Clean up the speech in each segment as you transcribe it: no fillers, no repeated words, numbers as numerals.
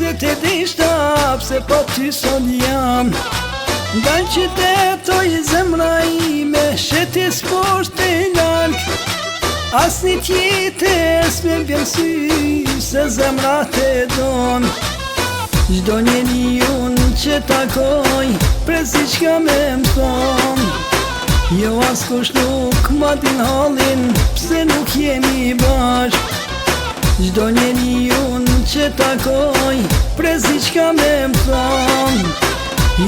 se te dishta, pse pa ty sot jam. Dal qytetoj zemra ime, sheti s'poshtë e larg. As një tjetës me vjen sy, se zemra te don. Gjdo njeri unë që takoj, presi qka me m'thon. Jo as kush nuk ma din halin, pse nuk jemi bashk. Gjdo njeri unë që takoj, presi qka me m'thon.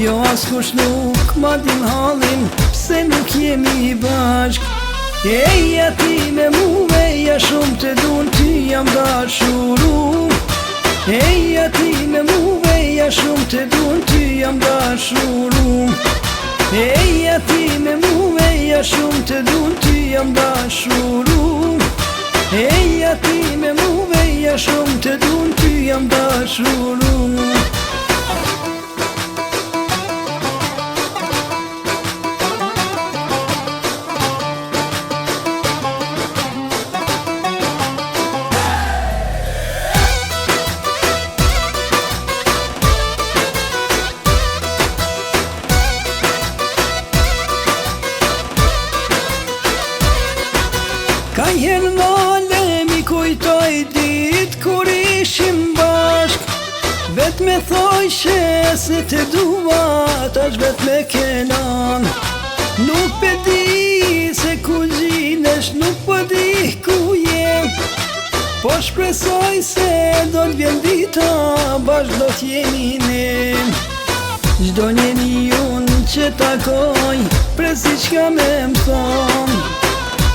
Jo as kush nuk ma din halin, pse nuk jemi bashk. Eja ti me mu, eja shumë të dun, ty jam dashuru. Eja ti me mu, eja shumë të dun, ty jam dashuru. Eja ti me mu, eja shumë të dun, ty jam dashuru. Eja ti me mu, eja shumë të dun, ty jam dashuru. Ka njerë nale mi kujtoj dit kur ishim bashk. Vet me thoj se te dua, tash vet me kenan. Nuk pe di se ku gjinesh, nuk po di ku jem. Po shpresoj se do t'vjen dita, bashk do t'jemi ne. Gjdo njeri unë që takoj, presi qka me m'thon.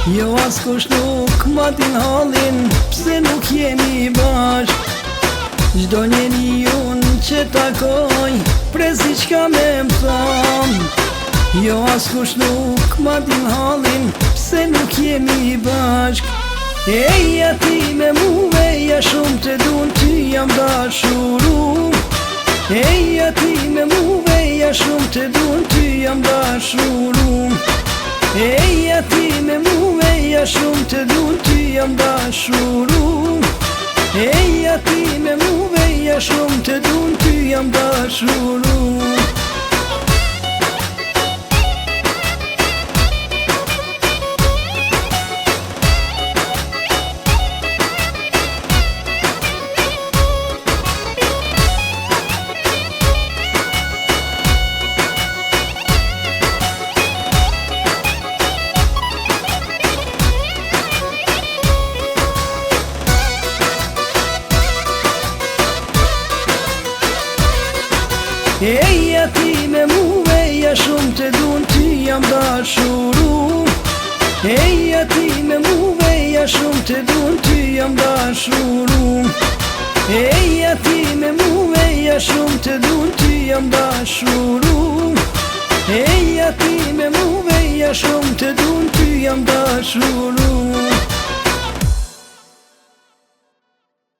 Jo as kush nuk ma din halin, pse nuk jemi bashk. Gjdo njeri unë që takoj, presi qka me m'thon. Jo as kush nuk ma din halin, pse nuk jemi bashk. Eja ti me mu, eja shumë të dun, ty jam dashuru. Eja ti me mu, eja shumë të dun, ty jam dashuru. Eja ti me mu, eja shumë të dun, ty jam dashuru. Eja ti me mu, eja shumë të dun, ty jam dashuru. Eja ti me mu, eja shumë të dun, ty jam dashuru. Eja ti me mu, eja shumë të dun, ty jam dashuru. Eja ti me mu, eja shumë të dun, ty jam dashuru. Eja ti me mu, eja shumë të dun, ty jam dashuru.